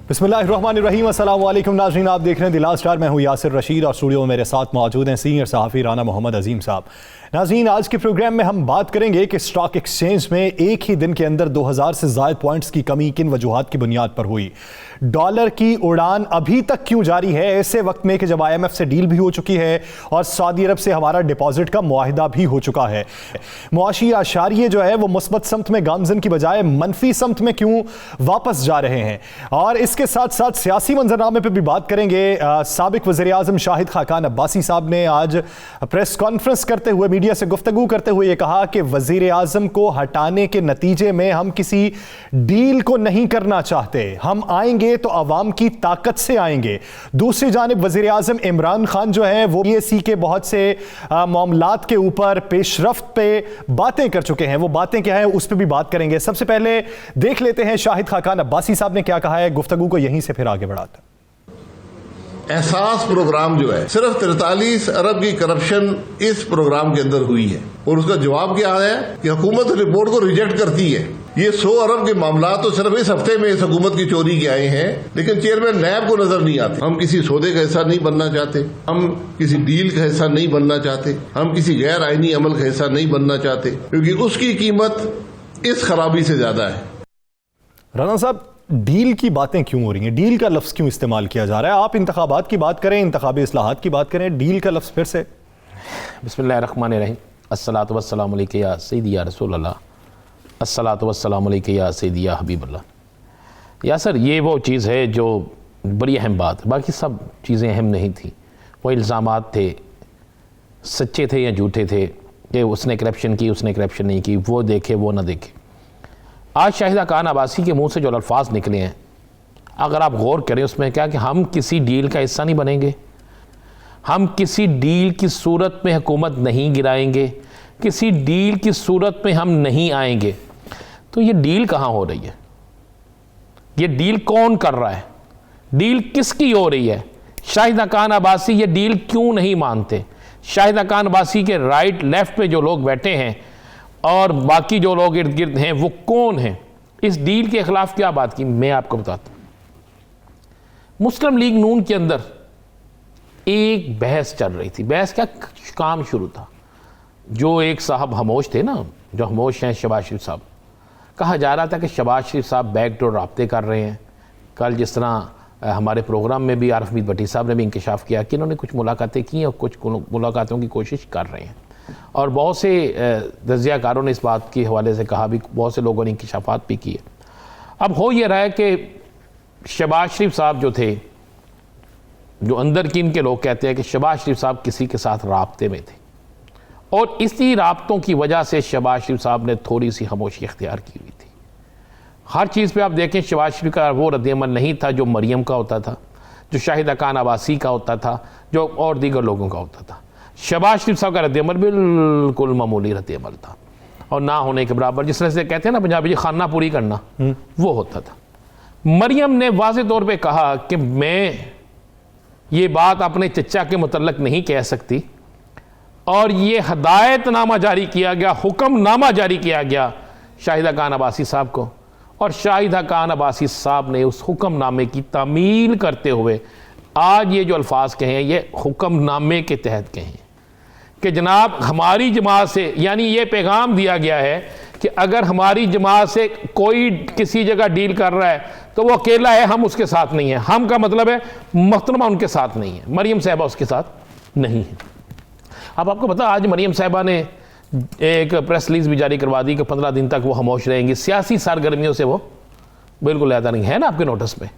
बिस्मिल्लाहिर्रहमानिर्रहीम। अस्सलाम वालेकुम नाज़रीन, आप देख रहे हैं द लास्ट स्टार। मैं हूँ यासिर रशीद और स्टूडियो में मेरे साथ मौजूद हैं सीनियर सहाफ़ी राना मोहम्मद अजीम साहब। नाज़रीन, आज के प्रोग्राम में हम बात करेंगे कि स्टॉक एक्सचेंज में एक ही दिन के अंदर 2000 से ज़ायद पॉइंट्स की कमी किन वजूहात की बुनियाद पर हुई। डॉलर की उड़ान अभी तक क्यों जारी है ऐसे वक्त में कि जब IMF से डील भी हो चुकी है और सऊदी अरब से हमारा डिपॉजिट का मुआहिदा भी हो चुका है। मुआशी आशारिये जो है वो मुस्बत समत में गामजन की बजाय मनफी समत में क्यों वापस जा रहे हैं, और इसके साथ साथ सियासी मंजरनामे पर भी बात करेंगे। साबिक वज़ीर आज़म शाहिद खाकान अब्बासी साहब ने आज प्रेस कॉन्फ्रेंस करते हुए मीडिया से गुफ्तगू करते हुए ये कहा कि वज़ीर आज़म को हटाने के नतीजे में हम किसी डील को नहीं करना चाहते, हम आएंगे तो अवाम की ताकत से आएंगे। दूसरी जानिब वज़ीर आज़म इमरान खान जो है वो PAC के बहुत से मामलात के ऊपर पेशरफ्त पे बातें कर चुके हैं। वो बातें क्या है उस पर भी बात करेंगे। सबसे पहले देख लेते हैं शाहिद खाकान अब्बासी साहब ने क्या कहा है, गुफ्तगू को यहीं से फिर आगे बढ़ाते हैं। एहसास प्रोग्राम जो है, सिर्फ 43 अरब की करप्शन इस प्रोग्राम के अंदर हुई है और उसका जवाब क्या है कि हुकूमत रिपोर्ट को रिजेक्ट करती है। ये 100 अरब के मामला तो सिर्फ इस हफ्ते में इस हुकूमत की चोरी के आए हैं, लेकिन चेयरमैन नैब को नजर नहीं आते। हम किसी सौदे का हिस्सा नहीं बनना चाहते, हम किसी डील का हिस्सा नहीं बनना चाहते, हम किसी गैर आईनी अमल का हिस्सा नहीं बनना चाहते, क्योंकि उसकी कीमत इस खराबी से ज्यादा है। राना साहब, डील की बातें क्यों हो रही हैं? डील का लफ्ज़ क्यों इस्तेमाल किया जा रहा है? आप इंतखाबात की बात करें, इंतखाबी इस्लाहात की बात करें, डील का लफ्ज़ फिर से। बिस्मिल्लाहिर्रहमानिर्रहीम। अस्सलातु वस्सलामु अलैका या सय्यदी या रसूल अल्लाह, अस्सलातु वस्सलामु अलैका या सय्यदी या हबीब अल्लाह। या सर, ये वो चीज़ है जो बड़ी अहम बात है, बाकी सब चीज़ें अहम नहीं थी। वो इल्ज़ामात थे, सच्चे थे या झूठे थे, कि उसने करप्शन की, उसने करप्शन नहीं की, वो देखे वो ना देखे। आज शाहिद खाकान अब्बासी के मुंह से जो अल्फाज निकले हैं, अगर आप गौर करें उसमें क्या कि हम किसी डील का हिस्सा नहीं बनेंगे, हम किसी डील की सूरत में हुकूमत नहीं गिराएंगे, किसी डील की सूरत में हम नहीं आएंगे। तो ये डील कहाँ हो रही है? ये डील कौन कर रहा है? डील किसकी हो रही है? शाहिद खाकान अब्बासी ये डील क्यों नहीं मानते? शाहिद खाकान अब्बासी के राइट लेफ्ट पे जो लोग बैठे हैं और बाकी जो लोग इर्द गिर्द हैं वो कौन हैं? इस डील के खिलाफ क्या बात की मैं आपको बताता हूं। मुस्लिम लीग नून के अंदर एक बहस चल रही थी। बहस क्या, काम शुरू था। जो एक साहब खामोश थे ना, जो खामोश हैं शहबाज शरीफ साहब, कहा जा रहा था कि शहबाज शरीफ साहब बैकडोर राब्ते कर रहे हैं। कल जिस तरह हमारे प्रोग्राम में भी आरिफ मीर भट्टी साहब ने भी इंकशाफ किया कि इन्होंने कुछ मुलाकातें की और कुछ मुलाकातों की कोशिश कर रहे हैं, और बहुत से तज्ज़ियाकारों ने इस बात के हवाले से कहा भी, बहुत से लोगों ने इंकशाफात भी किए। अब हो ये रहा है कि शहबाज शरीफ साहब जो थे, जो अंदर की इनके लोग कहते हैं कि शहबाज शरीफ साहब किसी के साथ राब्ते में थे, और इसी राब्तों की वजह से शहबाज शरीफ साहब ने थोड़ी सी खामोशी इख्तियार की हुई थी। हर चीज़ पे आप देखें, शहबाज शरीफ का वो रद्द-ए-अमल नहीं था जो मरियम का होता था, जो शाहिद खाकान अब्बासी का होता था, जो और दीगर लोगों का होता था। शहबाज शरीफ साहब का रद्द-ए-अमल बिल्कुल मामूली रद्द-ए-अमल था, और ना होने के बराबर, जिस तरह से कहते हैं ना पंजाबी, खाना पूरी करना, वो होता था। मरियम ने वाज़े तौर पे कहा कि मैं ये बात अपने चचा के मुतल्लक नहीं कह सकती, और ये हदायतनामा जारी किया गया, हुक्मनामा जारी किया गया शाहिद खाकान अब्बासी साहब को, और शाहिद खाकान अब्बासी साहब ने उस हुक्मनामे की तामील करते हुए आज ये जो अल्फाज कहे हैं, ये हुक्मनामे के तहत कहें कि जनाब हमारी जमात से, यानी ये पैगाम दिया गया है कि अगर हमारी जमात से कोई किसी जगह डील कर रहा है तो वो अकेला है, हम उसके साथ नहीं है। हम का मतलब है मोहतरमा उनके साथ नहीं है, मरियम साहिबा उसके साथ नहीं है। अब आपको पता, आज मरियम साहिबा ने एक प्रेस रिलीज भी जारी करवा दी कि 15 दिन तक वो खामोश रहेंगी, सियासी सरगर्मियों से वो बिल्कुल ज़्यादा नहीं है ना आपके नोटिस में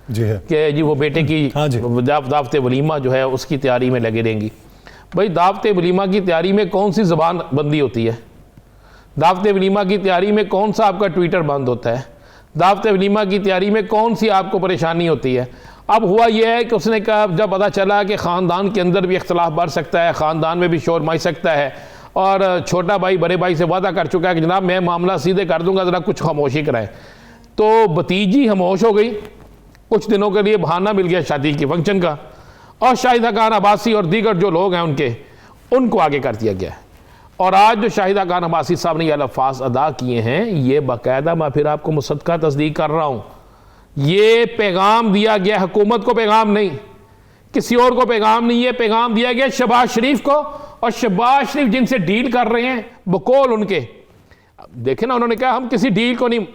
जी है कि जी वो बेटे की दावत वलीमा जो है उसकी तैयारी में लगे रहेंगी। भाई, दावत वलीमा की तैयारी में कौन सी ज़बान बंदी होती है? दावत वलीमा की तैयारी में कौन सा आपका ट्विटर बंद होता है? दावत वलीमा की तैयारी में कौन सी आपको परेशानी होती है? अब हुआ यह है कि उसने कहा, जब पता चला कि ख़ानदान के अंदर भी इख्तलाफ बढ़ सकता है, ख़ानदान में भी शोर मच सकता है, और छोटा भाई बड़े भाई से वादा कर चुका है कि जनाब मैं मामला सीधे कर दूंगा, ज़रा कुछ खामोशी कराएं, तो भतीजी खामोश हो गई। कुछ दिनों के लिए बहाना मिल गया शादी के फंक्शन का, और शाहिद खाकान अब्बासी और दीगर जो लोग हैं उनको आगे कर दिया गया है। और आज जो शाहिद खाकान अब्बासी साहब ने ये अल्फाज अदा किए हैं, ये बाकायदा मैं फिर आपको मुसद्दक़ा तस्दीक कर रहा हूँ, ये पैगाम दिया गया हुकूमत को, पैगाम नहीं, किसी और को पैगाम नहीं, ये पैगाम दिया गया शहबाज शरीफ को। और शहबाज शरीफ जिनसे डील कर रहे हैं बकौल उनके, देखे ना, उन्होंने कहा हम किसी डील को नहीं,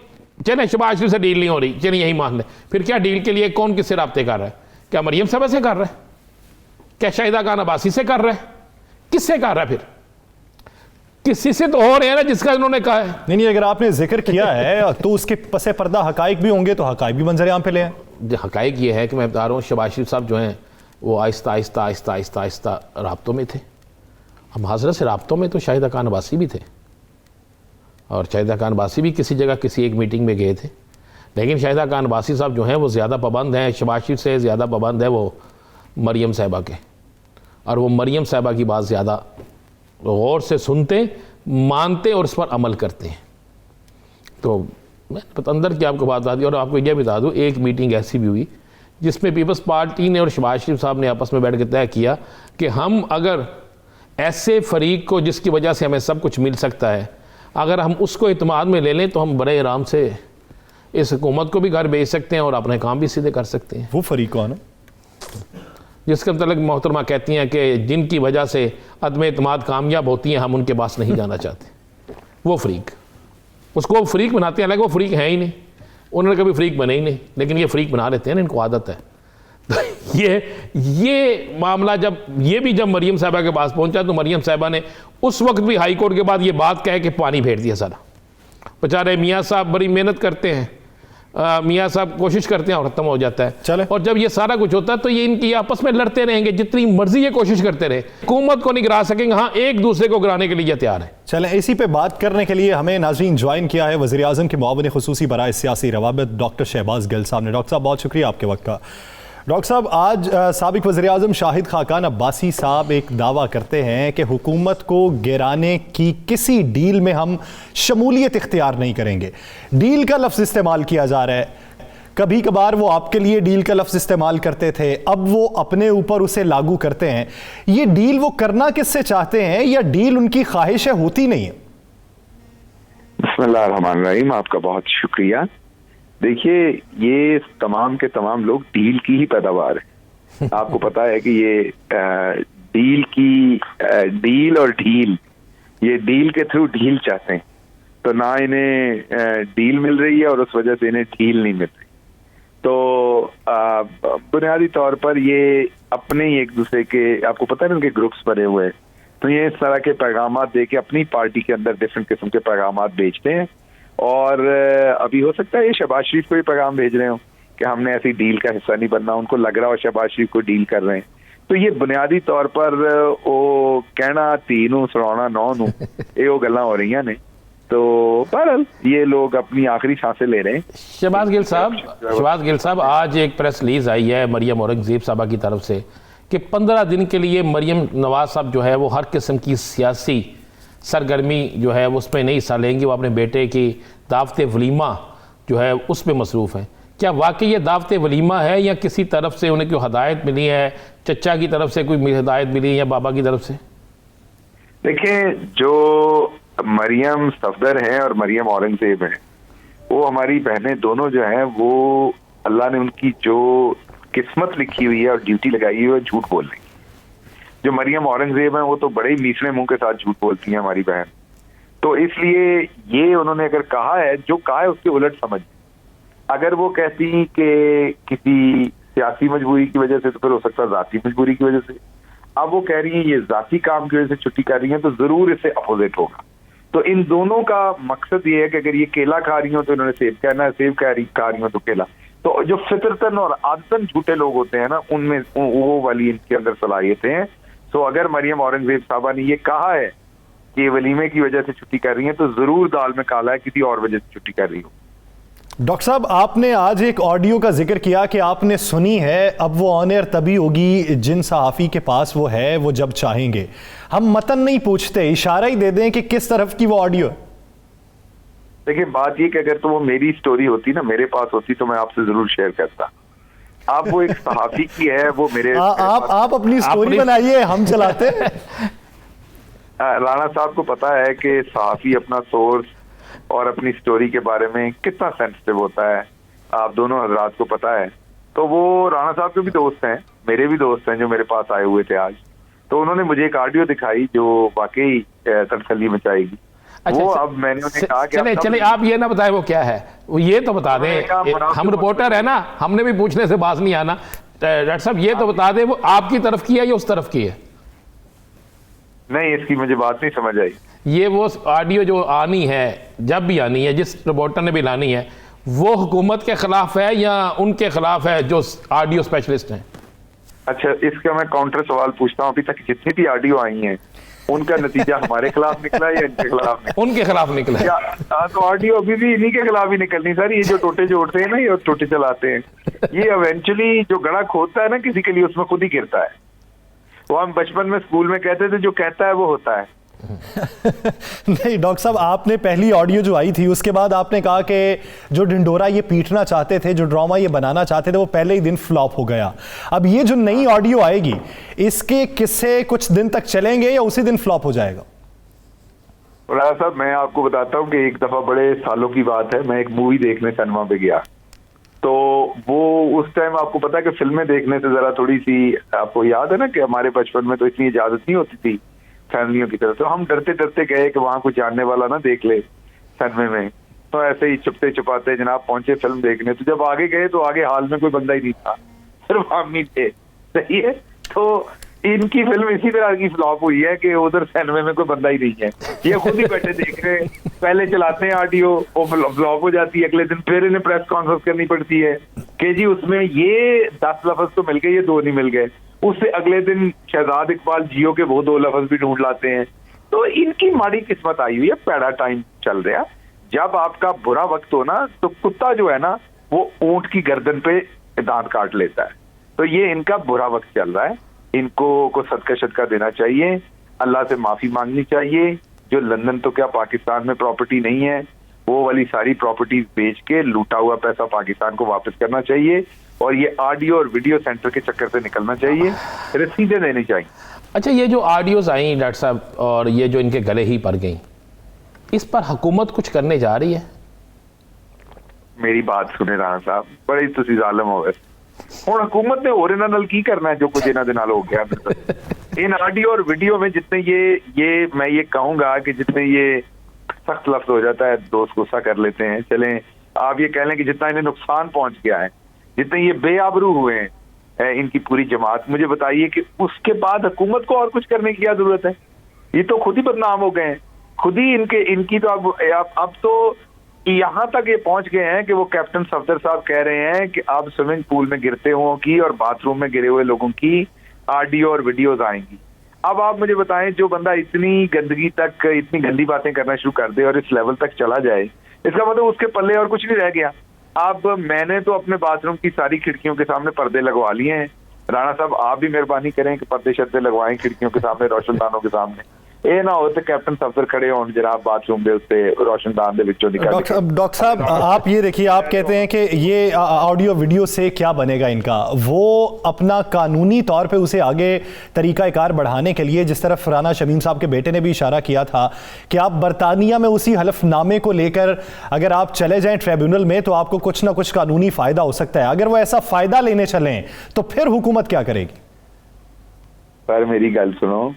चले शहबाज शरीफ से डील नहीं हो रही, चलिए यही मान ले। फिर क्या डील के लिए कौन किससे राब्ते कर रहा है? क्या मरियम साहबा से कर रहा है? क्या शाहिदा खान अब्बासी से कर रहा है? किससे कर रहा है? फिर किसी से तो हो रहे हैं ना जिसका उन्होंने कहा है। नहीं, अगर आपने जिक्र किया है तो उसके पसे पर्दा हकाइक भी होंगे, तो हकाइक भी मंजर आम पे ले आए। हकाइक ये है कि मैं बता रहा हूँ, शहबाज शरीफ साहब जो हैं वो आहिस्ता आहिस्ता आहिस्ता आहिस्ता आहिस्ता राब्तों में थे। हम हजरत से राब्तों में तो शाहिदा खान अब्बासी भी थे, और शाहिदा खान अब्बासी भी किसी जगह किसी एक मीटिंग में गए थे। लेकिन शाहिदा खान अब्बासी साहब जो हैं वो ज़्यादा पाबंद हैं, शहबाज शरीफ से ज़्यादा पाबंद है वो मरियम साहिबा के, और वो मरियम साहिबा की बात ज़्यादा गौर से सुनते, मानते और उस पर अमल करते हैं। तो मैं अंदर की आपको बात बता दी, और आपको यह बता दूँ, एक मीटिंग ऐसी भी हुई जिसमें पीपल्स पार्टी ने और शहबाज शरीफ साहब ने आपस में बैठ के तय किया कि हम अगर ऐसे फरीक को जिसकी वजह से हमें सब कुछ मिल सकता है, अगर हम उसको इत्मीनान में ले लें तो हम बड़े आराम से इस हुकूमत को भी घर भेज सकते हैं और अपने काम भी सीधे कर सकते हैं। वो फरीक कौन है? जिसके मतलब मोहतरमा कहती हैं कि जिनकी वजह से अदम एतमाद कामयाब होती हैं, हम उनके पास नहीं जाना चाहते। वो फरीक, उसको वो फरीक बनाते हैं, हालांकि वो फरीक हैं ही नहीं, उन्होंने कभी फरीक बने ही नहीं, लेकिन ये फरीक बना लेते हैं ना, इनको आदत है। तो ये मामला जब मरियम साहिबा के पास पहुंचा तो मरियम साहिबा ने उस वक्त भी हाई कोर्ट के बाद ये बात कह के पानी फेर दिया सारा। बेचारे मियाँ साहब बड़ी मेहनत करते हैं, मियाँ साहब कोशिश करते हैं और ख़त्म हो जाता है। चले। और जब ये सारा कुछ होता है तो ये इनकी आपस में लड़ते रहेंगे, जितनी मर्जी ये कोशिश करते रहे, हुकूमत को नहीं गिरा सकेंगे। हाँ, एक दूसरे को गिराने के लिए तैयार है। चलें, इसी पे बात करने के लिए हमें नाज़रीन ज्वाइन किया है वज़ीर आज़म के मुआविन खुसूसी बराए सियासी रवाबित डॉक्टर शहबाज गिल साहब ने। डॉक्टर साहब, बहुत शुक्रिया आपके वक्त का। डॉक्टर साहब, आज साबिक वज़ीर आज़म शाहिद खाकान अब्बासी साहब एक दावा करते हैं कि हुकूमत को गिराने की किसी डील में हम शमूलियत इख्तियार नहीं करेंगे। डील का लफ्ज़ इस्तेमाल किया जा रहा है, कभी कभार वो आपके लिए डील का लफ्ज़ इस्तेमाल करते थे, अब वो अपने ऊपर उसे लागू करते हैं। ये डील वो करना किससे चाहते हैं, या डील उनकी ख्वाहिश है, होती नहीं है? बिस्मिल्लाह रहमान रहीम, आपका बहुत शुक्रिया। देखिए, ये तमाम के तमाम लोग डील की ही पैदावार है। आपको पता है कि ये डील और ढील, ये डील के थ्रू ढील चाहते हैं, तो ना इन्हें डील मिल रही है और उस वजह से इन्हें ढील नहीं मिल रही। तो बुनियादी तौर पर ये अपने ही एक दूसरे के, आपको पता है उनके ग्रुप्स बने हुए हैं, तो ये इस तरह के पैगाम दे के अपनी पार्टी के अंदर डिफरेंट किस्म के पैगाम भेजते हैं। और अभी हो सकता है ये शहबाज शरीफ को भी पैगाम भेज रहे हो कि हमने ऐसी डील का हिस्सा नहीं बनना, उनको लग रहा हो शहबाज शरीफ को डील कर रहे हैं। तो ये बुनियादी तौर पर वो कहना तीनों सराना नौ नू ये वो गल्लां हो रही ने। तो बहरहाल ये लोग अपनी आखिरी सांसें ले रहे हैं। शहबाज गिल साहब, आज एक प्रेस रिलीज आई है मरियम औरंगजेब साहबा की तरफ से कि 15 दिन के लिए मरियम नवाज साहब जो है वो हर किस्म की सियासी सरगर्मी जो है वो उसमें नहीं हिस्सा लेंगी, वो अपने बेटे की दावत वलीमा जो है उस पर मसरूफ़ हैं। क्या वाकई ये दावत वलीमा है, या किसी तरफ से उन्हें कोई हदायत मिली है, चचा की तरफ से कोई हदायत मिली है या बाबा की तरफ से? देखिए, जो मरियम सफदर हैं और मरियम औरंगजेब हैं, वो हमारी बहनें दोनों जो हैं, वो अल्लाह ने उनकी जो किस्मत लिखी हुई है और ड्यूटी लगाई हुई है झूठ बोलने की। जो मरियम औरंगजेब हैं वो तो बड़े ही मीसरे मुंह के साथ झूठ बोलती हैं हमारी बहन, तो इसलिए ये उन्होंने अगर कहा है, जो कहा है उसके उलट समझ। अगर वो कहती कि किसी सियासी मजबूरी की वजह से, तो फिर हो सकता है जाती मजबूरी की वजह से। अब वो कह रही है ये जाती काम की वजह से छुट्टी कर रही है, तो जरूर इससे अपोजिट होगा। तो इन दोनों का मकसद ये है कि अगर ये केला खा रही हो तो इन्होंने सेब कहना है, सेब खा रही हो तो केला। तो जो फितरतन और आदतन झूठे लोग होते हैं ना, उनमें वो वाली इनके अंदर सलाहियतें हैं। तो अगर मरियम औरंगजेब साहबा ने ये कहा है कि वलीमे की वजह से छुट्टी कर रही है, तो जरूर दाल में काला है, किसी और वजह से छुट्टी कर रही हो। डॉक्टर साहब, आपने आज एक ऑडियो का जिक्र किया कि आपने सुनी है, अब वो ऑन एयर तभी होगी जिन सहाफ़ी के पास वो है, वो जब चाहेंगे। हम मतन नहीं पूछते, इशारा ही दे दें कि किस तरफ की वो ऑडियो। देखिए, बात ये कि अगर तो वो मेरी स्टोरी होती ना, मेरे पास होती, तो मैं आपसे जरूर शेयर करता। आप वो एक सहाफ़ी की है, वो मेरे आप अपनी स्टोरी बनाइए, हम चलाते। राणा साहब को पता है कि सहाफ़ी अपना सोर्स और अपनी स्टोरी के बारे में कितना सेंसिटिव होता है। आप दोनों हजरात को पता है, तो वो राणा साहब के भी दोस्त हैं, मेरे भी दोस्त हैं जो मेरे पास आए हुए थे आज। तो उन्होंने मुझे एक ऑडियो दिखाई जो वाकई तसल्ली मचाएगी। वो अब मैंने उन्हें कहा कि चले आप ये ना बताए वो क्या है, वो ये तो बता दें, हम रिपोर्टर है ना, हमने भी पूछने से बात नहीं आना। डॉक्टर साहब ये तो बता दें वो आपकी तरफ की है या उस तरफ की है? नहीं, इसकी मुझे बात नहीं समझ आई। ये वो ऑडियो जो आनी है, जब भी आनी है, जिस रिपोर्टर ने भी लानी है, वो हुकूमत के खिलाफ है या उनके खिलाफ है जो ऑडियो स्पेशलिस्ट हैं? अच्छा, इसका मैं काउंटर सवाल पूछता हूँ, अभी तक जितनी भी ऑडियो आई हैं उनका नतीजा हमारे खिलाफ निकला या इनके खिलाफ निकला? उनके खिलाफ निकला है। तो ऑडियो अभी भी इन्हीं के खिलाफ ही निकलनी सर। ये जो टोटे जोड़ते हैं ना, ये टोटे चलाते हैं, ये इवेंचुअली जो गड़ा खोदता है ना किसी के लिए, उसमें खुद ही गिरता है। वो हम बचपन में स्कूल में कहते थे जो कहता है वो होता है। नहीं डॉक्टर साहब, आपने पहली ऑडियो जो आई थी उसके बाद आपने कहा कि जो ढिंडोरा ये पीटना चाहते थे, जो ड्रामा ये बनाना चाहते थे, वो पहले ही दिन फ्लॉप हो गया। अब ये जो नई ऑडियो आएगी, इसके किस्से कुछ दिन तक चलेंगे या उसी दिन फ्लॉप हो जाएगा? राणा साहब, मैं आपको बताता हूँ कि एक दफा बड़े सालों की बात है, मैं एक मूवी देखने सिनेमा पे गया। तो वो उस टाइम आपको पता है कि फिल्में देखने से जरा थोड़ी सी, आपको याद है ना कि हमारे बचपन में तो इतनी इजाजत नहीं होती थी फैमिलियों की तरफ। तो हम डरते डरते गए कि वहां कुछ जानने वाला ना देख ले सिनेमा में। तो ऐसे ही छुपते छुपाते जनाब पहुंचे फिल्म देखने। तो जब आगे गए तो आगे हाल में कोई बंदा ही नहीं था, सिर्फ हम ही थे। सही है। तो इनकी फिल्म इसी तरह की फ्लॉप हुई है कि उधर सिनेमा में कोई बंदा ही नहीं है, ये खुद ही बैठे देख रहे हैं। पहले चलाते हैं ऑडियो, वो फ्लॉप हो जाती है, अगले दिन फिर इन्हें प्रेस कॉन्फ्रेंस करनी पड़ती है कि जी उसमें ये 10 लफ्ज तो मिल गए, ये 2 नहीं मिल गए। उससे अगले दिन शहजाद इकबाल जियो के वो 2 लफ्ज भी ढूंढ लाते हैं। तो इनकी माड़ी किस्मत आई हुई है, पैड़ा टाइम चल रहा। जब आपका बुरा वक्त हो ना, तो कुत्ता जो है ना वो ऊंट की गर्दन पे दांत काट लेता है। तो ये इनका बुरा वक्त चल रहा है, इनको को सदका शदका देना चाहिए, अल्लाह से माफी मांगनी चाहिए। जो लंदन तो क्या पाकिस्तान में प्रॉपर्टी नहीं है, वो वाली सारी प्रॉपर्टीज बेच के लूटा हुआ पैसा पाकिस्तान को वापस करना चाहिए, और ये ऑडियो और वीडियो सेंटर के चक्कर से निकलना चाहिए, रसीदें देनी चाहिए। अच्छा, ये जो ऑडियोज आई डॉक्टर साहब और ये जो इनके गले ही पड़ गई, इस पर हुकूमत कुछ करने जा रही है? मेरी बात सुने राणा साहब, बड़े तुसी जालिम हो गए। हुण हुकूमत ने होर इन्हां नाल की करना है जो कुछ इन्हां दे नाल हो गया। इन ऑडियो और वीडियो में जितने ये मैं ये कहूंगा कि जितने ये सख्त लफ्ज हो जाता है, दोस्त गुस्सा कर लेते हैं, चलें आप ये कह लें कि जितना इन्हें नुकसान पहुंच गया है, जितने ये बेआबरू हुए हैं इनकी पूरी जमात, मुझे बताइए कि उसके बाद हुकूमत को और कुछ करने की क्या जरूरत है? ये तो खुद ही बदनाम हो गए हैं, खुद ही इनकी तो अब तो यहाँ तक ये पहुंच गए हैं कि वो कैप्टन सफदर साहब कह रहे हैं कि अब स्विमिंग पूल में गिरते हुओं की और बाथरूम में गिरे हुए लोगों की ऑडियो और वीडियोज आएंगी। अब आप मुझे बताएं, जो बंदा इतनी गंदगी तक, इतनी गंदी बातें करना शुरू कर दे और इस लेवल तक चला जाए, इसका मतलब उसके पल्ले और कुछ नहीं रह गया। अब मैंने तो अपने बाथरूम की सारी खिड़कियों के सामने पर्दे लगवा लिए हैं। राणा साहब आप भी मेहरबानी करें कि पर्दे शर्दे लगवाएं खिड़कियों के सामने, रोशनदानों के सामने। ये ना हो तो कैप्टन सफदर खड़े हों जनाब बाथरूम दे उत्ते रोशनदान दे विचों निकाल। डॉक्टर साहब आप ये देखिए, आप कहते हैं कि ये ऑडियो वीडियो से क्या बनेगा इनका, वो अपना कानूनी तौर पे उसे आगे तरीक़ाकार बढ़ाने के लिए, जिस तरफ राना शमीम साहब के बेटे ने भी इशारा किया था कि आप बरतानिया में उसी हलफनामे को लेकर अगर आप चले जाएं ट्रिब्यूनल में तो आपको कुछ ना कुछ कानूनी फ़ायदा हो सकता है। अगर वो ऐसा फ़ायदा लेने चलें तो फिर हुकूमत क्या करेगी? सर मेरी गल सुनो,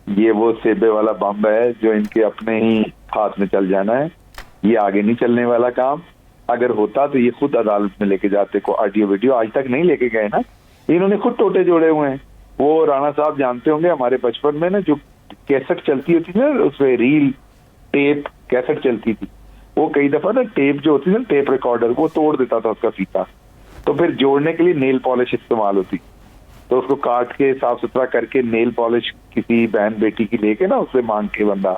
ये वो सेबे वाला बम है जो इनके अपने ही हाथ में चल जाना है, ये आगे नहीं चलने वाला काम। अगर होता तो ये खुद अदालत में लेके जाते को ऑडियो वीडियो, आज तक नहीं लेके गए ना, इन्होंने खुद टोटे जोड़े हुए हैं। वो राणा साहब जानते होंगे हमारे बचपन में ना जो कैसेट चलती होती थी ना, उसमें रील टेप कैसेट चलती थी, वो कई दफा ना टेप जो होती थी ना, टेप रिकॉर्डर, वो तोड़ देता था उसका फीता, तो फिर जोड़ने के लिए नेल पॉलिश इस्तेमाल होती, तो उसको काट के साफ सुथरा करके नेल पॉलिश किसी बहन बेटी की लेके ना उससे मांग के बंदा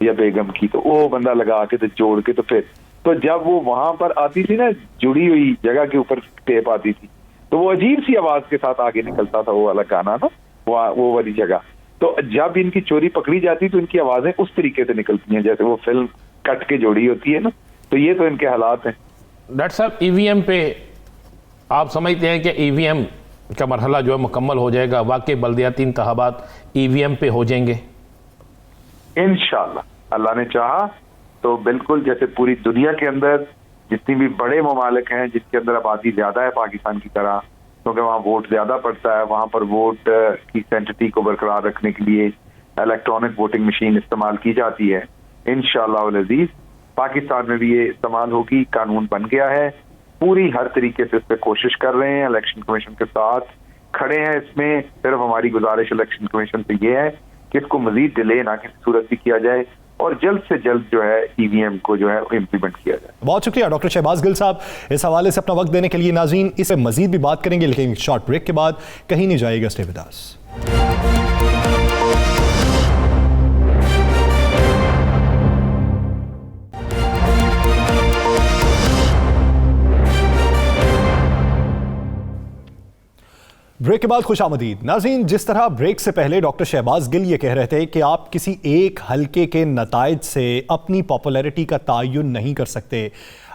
या बेगम की, तो वो बंदा लगा के तो जोड़ के, तो फिर तो जब वो वहां पर आती थी ना, जुड़ी हुई जगह के ऊपर टेप आती थी, तो वो अजीब सी आवाज के साथ आगे निकलता था वो वाला गाना ना, वो वाली जगह। तो जब इनकी चोरी पकड़ी जाती तो इनकी आवाजें उस तरीके से निकलती हैं जैसे वो फिल्म कट के जोड़ी होती है ना। तो ये तो इनके हालात हैं। डॉक्टर साहब, ईवीएम पे आप समझते हैं कि ईवीएम का मरहला जो है मुकम्मल हो जाएगा, वाकई बल्दियाती इंतखाबात ईवीएम पे हो जाएंगे? इंशाअल्लाह, अल्लाह ने चाहा तो बिल्कुल, जैसे पूरी दुनिया के अंदर जितनी भी बड़े ममालिक हैं जिसके अंदर आबादी ज्यादा है पाकिस्तान की तरह, क्योंकि वहाँ वोट ज्यादा पड़ता है, वहाँ पर वोट की सेंटिटी को बरकरार रखने के लिए इलेक्ट्रॉनिक वोटिंग मशीन इस्तेमाल की जाती है। इंशाअल्लाह अल अज़ीज़ पाकिस्तान में भी ये इस्तेमाल होगी, कानून बन गया है, पूरी हर तरीके से इस पर कोशिश कर रहे हैं, इलेक्शन कमीशन के साथ खड़े हैं इसमें। सिर्फ हमारी गुजारिश इलेक्शन कमीशन से ये है कि इसको मजीद डिले ना किसी सूरत भी किया जाए और जल्द से जल्द जो है ईवीएम को जो है इम्प्लीमेंट किया जाए। बहुत शुक्रिया डॉक्टर शहबाज गिल साहब इस हवाले से अपना वक्त देने के लिए। नाज़रीन, इस पे मजीद भी बात करेंगे, लेकिन शॉर्ट ब्रेक के बाद कहीं नहीं जाएगा। Stay with us. ब्रेक के बाद खुशामदीद। नाज़रीन, जिस तरह ब्रेक से पहले डॉक्टर शहबाज गिल ये कह रहे थे कि आप किसी एक हलके के नताइज से अपनी पॉपुलैरिटी का तयन नहीं कर सकते,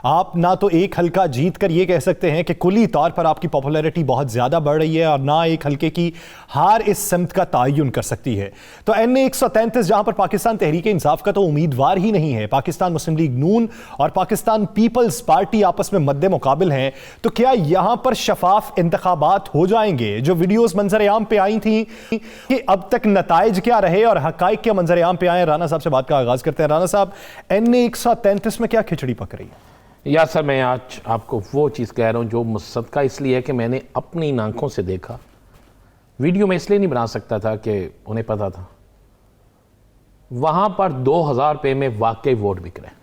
आप ना तो एक हलका जीत कर ये कह सकते हैं कि कुली तौर पर आपकी पॉपुलैरिटी बहुत ज़्यादा बढ़ रही है, और ना एक हलके की हार इस सिमत का तयन कर सकती है। तो NA 133 जहाँ पर पाकिस्तान तहरीक इंसाफ का तो उम्मीदवार ही नहीं है, पाकिस्तान मुस्लिम लीग नून और पाकिस्तान पीपल्स पार्टी आपस में मद्दे मुकाबिल हैं, तो क्या यहाँ पर शफाफ इंतखाबात हो जाएंगे? जो वीडियोस मंजर आम पे आई थी कि अब तक नताइज क्या रहे और हकाइक क्या मंजर आम पे आए, राना साहब से बात का आगाज करते हैं। राना साहब, NA 133 में क्या खिचड़ी पक रही है? या सर, मैं आज आपको वो चीज़ कह रहा हूँ जो मुसद्दका इसलिए है कि मैंने अपनी आंखों से देखा। वीडियो में इसलिए नहीं बना सकता था कि उन्हें पता था। वहाँ पर 2000 रुपये में वाकई वोट बिक रहे हैं,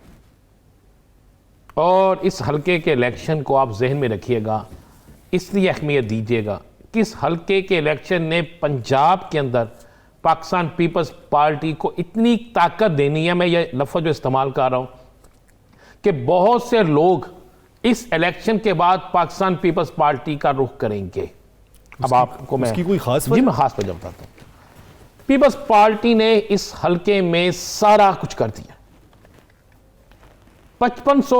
और इस हलके के इलेक्शन को आप जहन में रखिएगा, इसलिए अहमियत दीजिएगा। किस हलके के इलेक्शन ने पंजाब के अंदर पाकिस्तान पीपल्स पार्टी को इतनी ताकत देनी है, मैं ये लफ्ज़ जो इस्तेमाल कर रहा हूँ, कि बहुत से लोग इस इलेक्शन के बाद पाकिस्तान पीपल्स पार्टी का रुख करेंगे। अब आपको मैं कोई खास जी मैं खास वजह बताता हूँ। पीपल्स पार्टी ने इस हलके में सारा कुछ कर दिया। 5500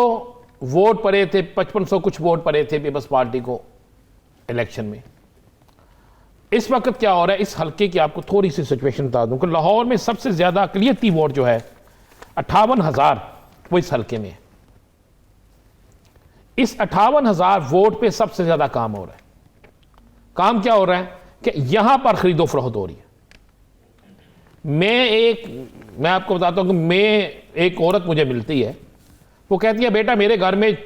वोट पड़े थे, 5500 कुछ वोट पड़े थे पीपल्स पार्टी को इलेक्शन में। इस वक्त क्या हो रहा है इस हलके की, आपको थोड़ी सी सिचुएशन बता दूं कि लाहौर में सबसे ज्यादा अकलियती वोट जो है 58,000 वो इस हलके में है। इस 58,000 वोट पे सबसे ज्यादा काम हो रहा है। काम क्या हो रहा है कि यहां पर खरीदो फरोख्त हो रही है। मैं आपको बताता हूं कि एक औरत मुझे मिलती है, वो कहती है बेटा मेरे घर में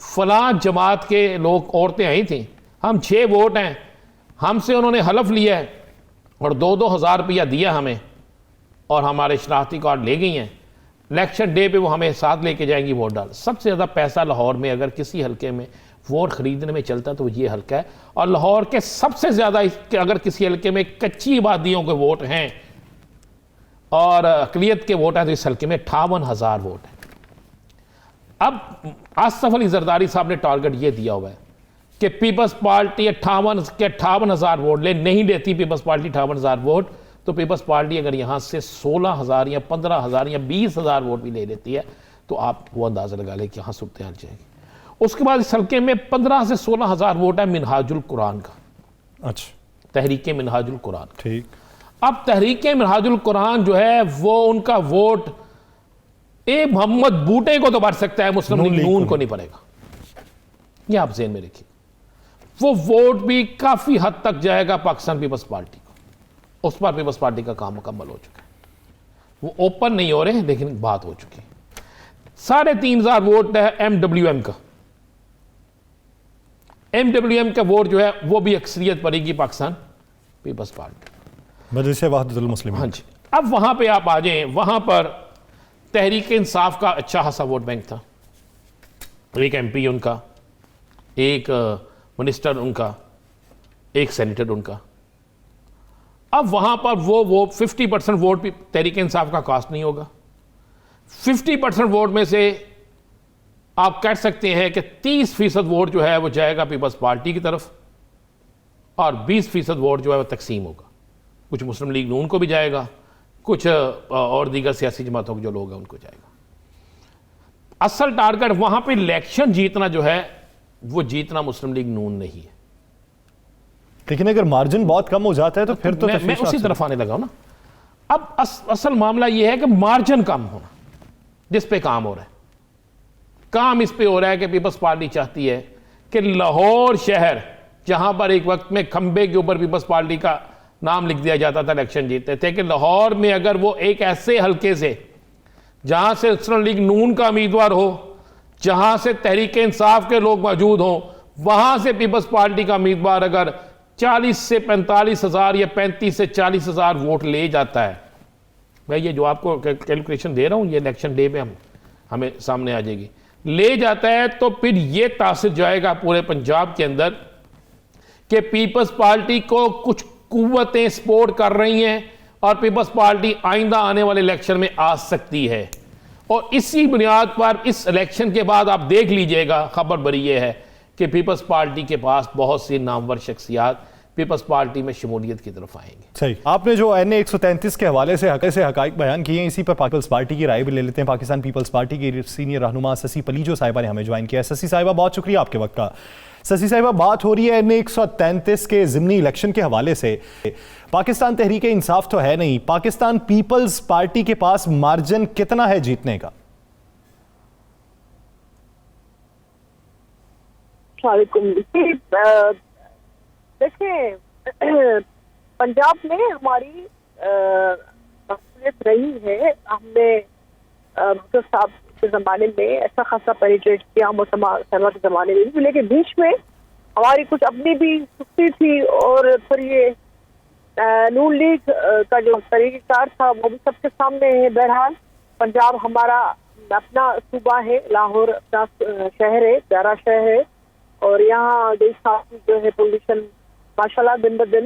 फलां जमात के लोग औरतें आई थी, हम 6 वोट हैं, हमसे उन्होंने हलफ लिया है और 2-2 हज़ार रुपया दिया हमें, और हमारे शनाख्ती कार्ड ले गई हैं। इलेक्शन डे पे वो हमें साथ लेके जाएंगी वोट डाल। सबसे ज़्यादा पैसा लाहौर में अगर किसी हलके में वोट खरीदने में चलता तो ये हलका है, और लाहौर के सबसे ज़्यादा अगर किसी हलके में कच्ची आबादियों के वोट हैं और अकलियत के वोट हैं तो इस हलके में 58,000 वोट हैं। अब आसफ अली जरदारी साहब ने टारगेट ये दिया हुआ है कि पीपल्स पार्टी 58,000 वोट ले, नहीं लेती पीपल्स पार्टी 58,000 वोट, तो पीपल्स पार्टी अगर यहां से 16,000 या 15,000 या 20,000 वोट भी ले लेती है तो आप वो अंदाजा लगा लें कि यहां सूरत हाल जाएगी। उसके बाद इस हल्के में 15 से 16,000 वोट है मिनहाजुल कुरान का। अच्छा, तहरीक मिनहाजुल कुरान। ठीक। अब तहरीक मिनहाजुल कुरान जो है वो उनका वोट मोहम्मद बूटे को तो बढ़ सकता है, मुस्लिम लीग नून को नहीं पड़ेगा। ये आप ज़हन में रखिए। वो वोट भी काफी हद तक जाएगा पाकिस्तान पीपल्स पार्टी को। उस पर पीपल्स पार्टी का काम मुकम्मल हो चुका है। वो ओपन नहीं हो रहे लेकिन बात हो चुकी है। 3,500 वोट है MWM का। MWM का वोट जो है वो भी अक्सरियत पड़ेगी पाकिस्तान पीपल्स पार्टी, मजलिस वहदतुल मुस्लिमीन। हाँ जी। अब वहां पे आप आ जाएं, वहां पर तहरीक इंसाफ का अच्छा खासा वोट बैंक था। एक MP उनका, एक मिनिस्टर उनका, एक सेनेटर उनका। अब वहां पर वो 50% वोट भी तहरीक इंसाफ का कास्ट नहीं होगा। 50% वोट में से आप कह सकते हैं कि 30% वोट जो है वो जाएगा पीपल्स पार्टी की तरफ, और 20% वोट जो है वो तकसीम होगा। कुछ मुस्लिम लीग नून को भी जाएगा, कुछ और दीगर सियासी जमातों के जो लोग हैं उनको जाएगा। असल टारगेट वहां पे इलेक्शन जीतना जो है वो जीतना मुस्लिम लीग नून नहीं है। लेकिन अगर मार्जिन बहुत कम हो जाता है तो फिर तो मैं उसी तरफ आने लगा हूं ना। अब असल मामला यह है कि मार्जिन कम होना जिस पे काम हो रहा है। काम इस पे हो रहा है कि पीपल्स पार्टी चाहती है कि लाहौर शहर, जहां पर एक वक्त में खंबे के ऊपर पीपल्स पार्टी का नाम लिख दिया जाता था इलेक्शन जीतते थे, कि लाहौर में अगर वो एक ऐसे हलके से जहां से नेशनल लीग नून का उम्मीदवार हो, जहां से तहरीक इंसाफ के लोग मौजूद हों, वहां से पीपल्स पार्टी का उम्मीदवार अगर 40 से 45 हज़ार या 35 से 40 हज़ार वोट ले जाता है, मैं ये जो आपको कैलकुलेशन दे रहा हूं, ये इलेक्शन डे पे हमें सामने आ जाएगी, ले जाता है, तो फिर ये तासिर जाएगा पूरे पंजाब के अंदर कि पीपल्स पार्टी को कुछ कुव्वतें सपोर्ट कर रही हैं और पीपल्स पार्टी आइंदा आने वाले इलेक्शन में आ सकती है। और इसी बुनियाद पर इस इलेक्शन के बाद आप देख लीजिएगा, खबर बड़ी ये है कि पीपल्स पार्टी के पास बहुत सी नामवर शख्सियात पीपल्स पार्टी में शमूलियत की तरफ आएंगे। सही, आपने जो NA 133 के हवाले से हकाइक बयान किए हैं, इसी पर पीपल्स पार्टी की राय भी ले लेते हैं। पाकिस्तान पीपल्स पार्टी की सीनियर रहनुमा ससी पलीजो साहिबा ने हमें ज्वाइन किया है। ससी साहिबा, बहुत शुक्रिया आपके वक्त का। ससी साहिबा, बात हो रही है NA 133 के ज़िमनी इलेक्शन के हवाले से। पाकिस्तान तहरीक इंसाफ तो है नहीं, पाकिस्तान पीपल्स पार्टी के पास मार्जिन कितना है जीतने का? देखिए, पंजाब में हमारी मसलियत रही है, हमने भुट्टो साहब के ज़माने में ऐसा खासा पेनिट्रेट किया, मुस्तफा के ज़माने में भी, लेकिन बीच में हमारी कुछ अपनी भी सुस्ती थी और फिर ये नून लीग का जो तरीक़ाकार था वो भी सबके सामने है। बहरहाल पंजाब हमारा अपना सूबा है, लाहौर अपना शहर है, प्यारा शहर है, और यहाँ देश की जो है पोजीशन माशाल्लाह दिन ब दिन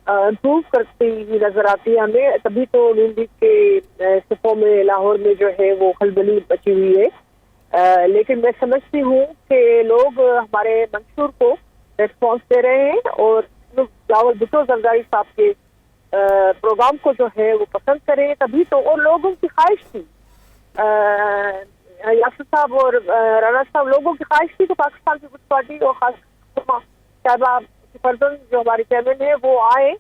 इम्प्रूव करती हुई नजर आती है हमें। तभी तो नून लीग के सिफों में लाहौर में जो है वो खलबली बची हुई है। लेकिन मैं समझती हूँ कि लोग हमारे मंशूर को रेस्पॉन्स दे रहे हैं और बिलावल भुट्टो जरदारी साहब के प्रोग्राम को जो है वो पसंद करें। तभी तो, और लोगों की ख्वाहिश थी, यासिर साहब और राना साहब, लोगों की ख्वाहिश थी कि पाकिस्तान पीपल्स पार्टी और खास साहिबा फर्जन जो हमारी चेयरमैन है वो आए,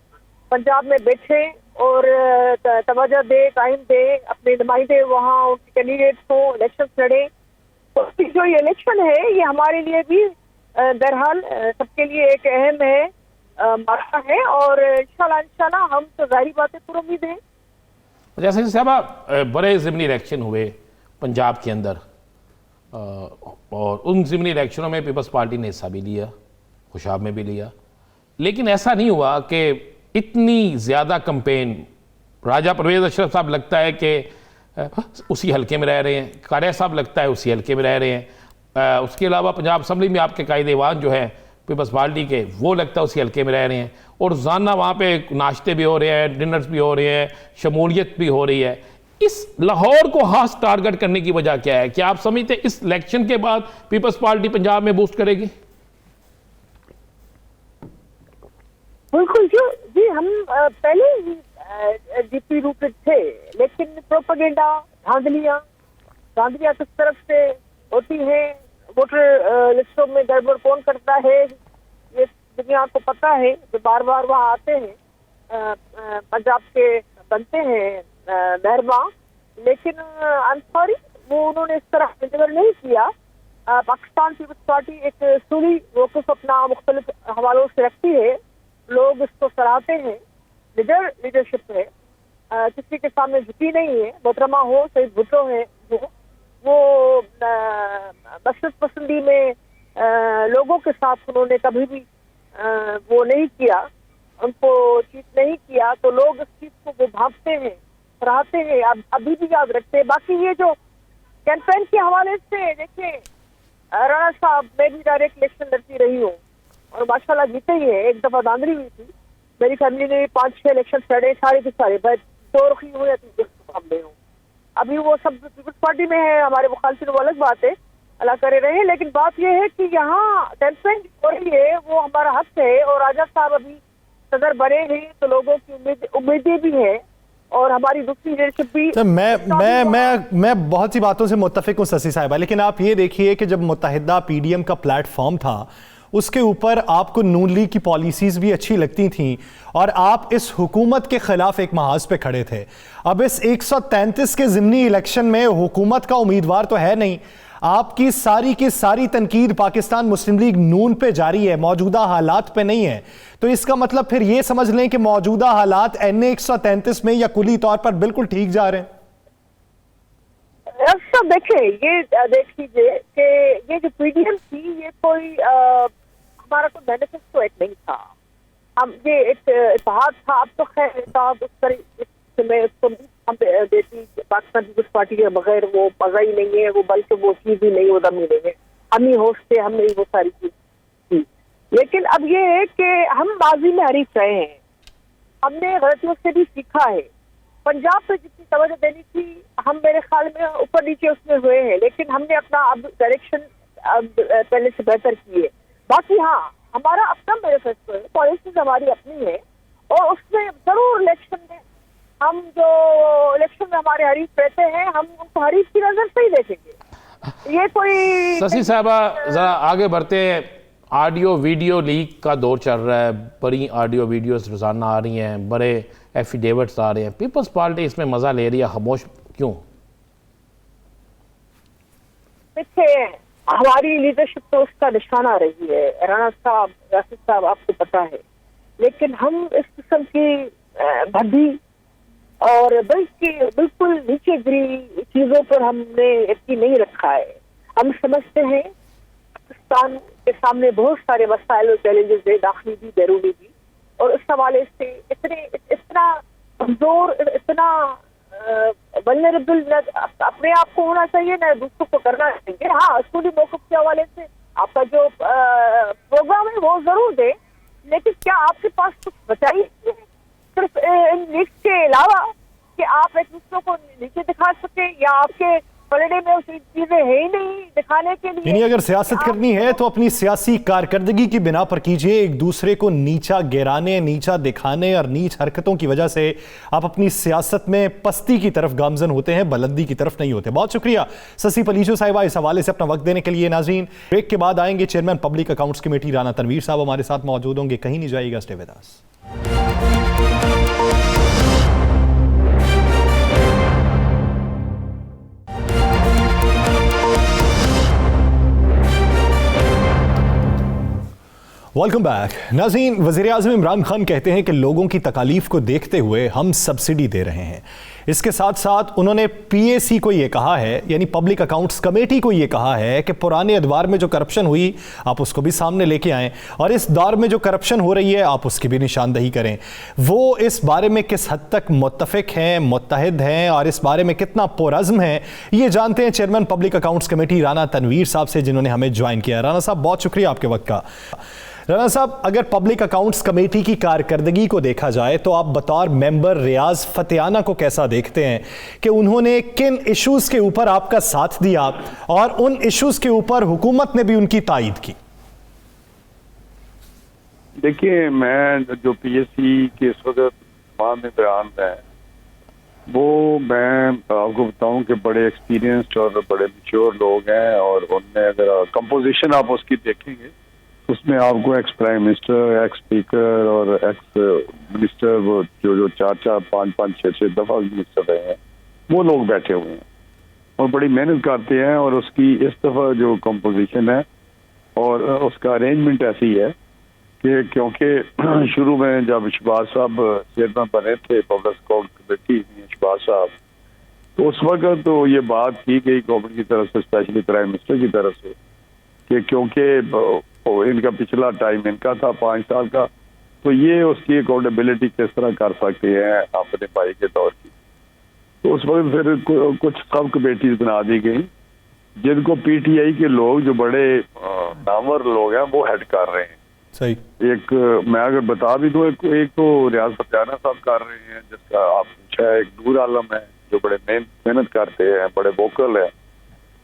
पंजाब में बैठे और तवज्जो दे, टाइम दे, अपने नुमाइंदे वहाँ उनके कैंडिडेट्स को इलेक्शन लड़े। तो जो ये इलेक्शन है ये हमारे लिए भी बहरहाल सबके लिए एक अहम है, मौका है, और इंशाल्लाह हम तो जाहिर बात है पूरी उम्मीद है। जैसे साहबा बड़े ज़िमनी इलेक्शन हुए पंजाब के अंदर, और उन ज़िमनी इलेक्शनों में पीपल्स पार्टी ने हिस्सा भी लिया, खुशाब में भी लिया, लेकिन ऐसा नहीं हुआ कि इतनी ज़्यादा कंपेन। राजा परवेज़ अशरफ साहब लगता है कि उसी हलके में रह रहे हैं, कारिया साहब लगता है उसी हलके में रह रहे हैं, उसके अलावा पंजाब असम्बली में आपके कायदेवान जो है पीपल्स पार्टी के, वो लगता है उसी हलके में रह रहे हैं, और रोज़ाना वहाँ पे नाश्ते भी हो रहे हैं, डिनर्स भी हो रहे हैं, शमूलियत भी हो रही है। इस लाहौर को खास टारगेट करने की वजह क्या है? क्या आप समझते हैं इस इलेक्शन के बाद पीपल्स पार्टी पंजाब में बूस्ट करेगी? बिल्कुल जी, हम पहले ही जीपी रूटेड थे, लेकिन प्रोपेगेंडा, धांधलियां किस तरफ से होती हैं, वोटर लिस्टों में गड़बड़ कौन करता है, ये दुनिया को पता है। जो बार बार वहाँ आते हैं, पंजाब के बनते हैं मेहरबान, लेकिन आई एम सॉरी, वो उन्होंने इस तरह डिलीवर नहीं किया। पाकिस्तान पीपल्स पार्टी एक सूली वोकफ अपना मुख्तलिफ हवालों से रखती है, लोग इसको सराहते हैं, लीडरशिप है, किसी के सामने झुकी नहीं है। मोहतरमा हो, सईद भुट्टो है, वो बशरत पसंदी में लोगों के साथ उन्होंने कभी भी वो नहीं किया, उनको चीज नहीं किया, तो लोग इस चीज को वो भांपते हैं, सराहते हैं, अभी भी याद रखते हैं। बाकी ये जो कैंपेन के हवाले से देखिए, राणा साहब, मैं भी डायरेक्ट इलेक्शन लड़ती रही हूँ और माशाल्लाह जीते ही है। एक दफा धांधली हुई थी, मेरी फैमिली ने 5-6 इलेक्शन लड़े, सारे के सारे, मैं 2 रुखी हूँ या 3 सामने हूँ। अभी वो सब पीपल्स पार्टी में है, हमारे मुखालफिन, वो अलग बात है, अल्लाह करे रहे। लेकिन बात यह है कि यहाँ कैंपेन हो रही है, वो हमारा हक है, और राजा साहब अभी सदर बने हैं, तो लोगों की उम्मीदें भी है, और हमारी दूसरी लीडरशिप भी। तो मैं बहुत सी बातों से मुत्तफिक हूँ ससी साहिबा, लेकिन आप ये देखिए कि जब मुत्तहिदा PDM का प्लेटफॉर्म था, उसके ऊपर आपको नून लीग की पॉलिसीज़ भी अच्छी लगती थीं और आप इस हुकूमत के ख़िलाफ़ एक महाज पे खड़े थे। अब इस 133 के ज़िमनी इलेक्शन में हुकूमत का उम्मीदवार तो है नहीं, आपकी सारी की सारी तनकीद पाकिस्तान मुस्लिम लीग नून पे जारी है, मौजूदा हालात पे नहीं है। तो इसका मतलब फिर ये समझ लें कि मौजूदा हालात NA 133 में या कुली तौर पर बिल्कुल ठीक जा रहे हैं। सब देखें, ये देख लीजिए कि ये जो PDM थी ये कोई हमारा कोई मैनिफेस्टो एक नहीं था, हम ये एक इतिहाद था। अब तो खैर इतिहाद उस तरह में उसको हम देती पाकिस्तान पीपल्स पार्टी के बगैर वो मजा ही नहीं है, वो बल्कि वो चीज ही नहीं, वो दम ही नहीं है। हम ही होश थे, हमने ही वो सारी चीज की। लेकिन अब ये है कि हम बाजी में हरीफ रहे हैं, हमने गलतियों से भी सीखा है। पंजाब पे जितनी तवज्जो देनी थी हम मेरे ख्याल में ऊपर नीचे उसमें हुए हैं, लेकिन हमने अपना अब डायरेक्शन पहले से बेहतर की है। बाकी हाँ, हमारा अपना मैनिफेस्टो है, पॉलिसीज हमारी अपनी है, और उसमें जरूर इलेक्शन में हम जो इलेक्शन में हमारे हरीफ रहते हैं हम उनको हरीफ की नजर से ही देखेंगे। ये कोई शशि साहबा जरा आगे बढ़ते हैं। ऑडियो वीडियो लीक का दौर चल रहा है, बड़ी ऑडियो वीडियोस रोजाना आ रही हैं, बड़े एफिडेविट्स आ रहे हैं, पीपल्स पार्टी इसमें मजा ले रही है, खामोश क्यों? देखिए, हमारी लीडरशिप तो उसका निशाना रही है, राणा साहब, यासिर साहब, आपको पता है। लेकिन हम इस किस्म की भद्दी और बिल्कुल नीचे गिरी चीजों पर हमने यकीन नहीं रखा है। हम समझते हैं पाकिस्तान के सामने बहुत सारे मसाइल और चैलेंजेस है, दाखिली भी बैरूनी भी, और उस हवाले से इतना कमजोर, इतना वल्नरेबल अपने आप को होना चाहिए, न दूसरों को करना चाहिए। हाँ, असूली मौक़िफ़ के हवाले से आपका जो प्रोग्राम है वो जरूर दे, लेकिन क्या आपके पास कुछ बचा ही नहीं है सिर्फ इन लीक्स के अलावा कि आप एक दूसरों को नीचे दिखा सके, या आपके पलड़े में उस चीजें है ही नहीं दिखाने के लिए। यानी अगर सियासत करनी है तो अपनी सियासी कारकर्दगी की बिना पर कीजिए, एक दूसरे को नीचा गिराने, नीचा दिखाने और नीच हरकतों की वजह से आप अपनी सियासत में पस्ती की तरफ गामजन होते हैं, बुलंदी की तरफ नहीं होते। बहुत शुक्रिया शशि पलीचू साहिबा इस हवाले से अपना वक्त देने के लिए। नाज़रीन, ब्रेक के बाद आएंगे chairman public accounts committee Rana Tanveer साहब हमारे साथ मौजूद होंगे, कहीं नहीं जाइएगा, stay with us. Welcome back. नाज़रीन, वज़ीर-ए-आज़म इमरान खान कहते हैं कि लोगों की तकालीफ को देखते हुए हम सब्सिडी दे रहे हैं। इसके साथ साथ उन्होंने PAC को ये कहा है, यानी पब्लिक अकाउंट्स कमेटी को ये कहा है कि पुराने अदवार में जो करप्शन हुई आप उसको भी सामने लेके आएँ, और इस दौर में जो करप्शन हो रही है आप उसकी भी निशानदही करें। वो इस बारे में किस हद तक मुत्तफिक हैं, मुत्तहिद हैं, और इस बारे में कितना पुरअज़्म हैं, ये जानते हैं chairman public accounts committee Rana Tanveer साहब से, जिन्होंने हमें ज्वाइन किया। राना साहब, बहुत शुक्रिया आपके वक्त का। राना साहब, अगर पब्लिक अकाउंट्स कमेटी की कारकर्दगी को देखा जाए तो आप बतौर मेंबर रियाज फतेहाना को कैसा देखते हैं कि उन्होंने किन इश्यूज के ऊपर आपका साथ दिया और उन इश्यूज के ऊपर हुकूमत ने भी उनकी तायीद की? देखिए, मैं जो PAC के इस वक्त में बयान है वो मैं आपको बताऊं कि बड़े एक्सपीरियंस्ड और बड़े मैच्योर लोग हैं, और उनमें अगर कंपोजिशन आप उसकी देखेंगे उसमें आपको ex prime minister, x speaker और एक्स मिनिस्टर, वो जो 4-4, 5-5, 6-6 दफा मिनिस्टर रहे हैं, वो लोग बैठे हुए हैं और बड़ी मेहनत करते हैं। और उसकी इस दफा जो कंपोजिशन है और उसका अरेंजमेंट ऐसी है कि क्योंकि शुरू में जब शहबाज साहब चेयरमैन बने थे पब्लिक अकाउंट कमेटी में, शहबाज साहब, तो उस वक्त तो ये बात की गई गवर्नमेंट की तरफ से, स्पेशली प्राइम मिनिस्टर की तरफ से, कि क्योंकि इनका पिछला टाइम इनका था 5 साल का, तो ये उसकी अकाउंटेबिलिटी किस तरह कर सकते हैं अपने भाई के दौर की। तो उस वक्त फिर कुछ सब कमेटीज बना दी गई जिनको PTI के लोग, जो बड़े नामवर लोग हैं, वो हेड कर रहे हैं। सही। एक मैं अगर बता भी दूं, एक तो रियाज फतेहाना साहब कर रहे हैं, जिसका आप पूछा है, एक नूर आलम है जो बड़े मेहनत करते हैं, बड़े वोकल है,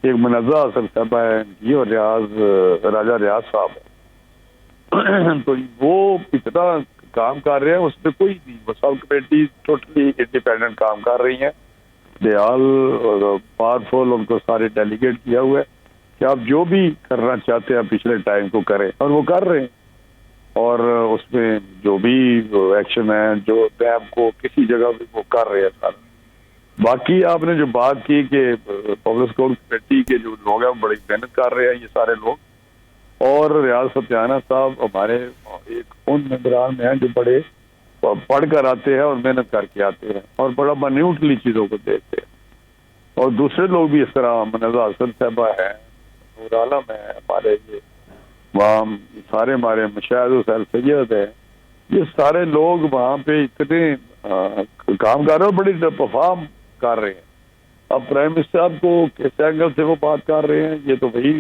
एक मुनज़्ज़ा हसन साहब है ये, और राजा रियाज साहब है। तो वो इतना काम कर रहे हैं, उसमें कोई नहीं, वो सब कमेटी टोटली इंडिपेंडेंट काम कर रही हैं। दे ऑल पावरफुल, उनको सारे डेलीगेट किया हुआ है कि आप जो भी करना चाहते हैं पिछले टाइम को करें, और वो कर रहे हैं। और उसमें जो भी एक्शन है, जो डैम को किसी जगह भी वो कर रहे हैं सारा। बाकी आपने जो बात की कि पब्लिक स्कूल कमेटी के जो लोग हैं वो बड़ी मेहनत कर रहे हैं, ये सारे लोग, और रियाज सत्याना साहब हमारे एक उन मेंबरान में हैं जो बड़े पढ़ कर आते हैं और मेहनत करके आते हैं और बड़ा मान्यूटली चीज़ों को देखते हैं। और दूसरे लोग भी इस तरह मनजा हसन साहबा है, नूर आलम है, हमारे ये वहाँ सारे हमारे मुशाहिद हुसैन सैयद है, ये सारे लोग वहाँ पे इतने काम कर रहे हैं, बड़ी परफॉर्म कर रहे हैं। अब प्राइम मिनिस्टर साहब को किस एंगल से वो बात कर रहे हैं ये तो वही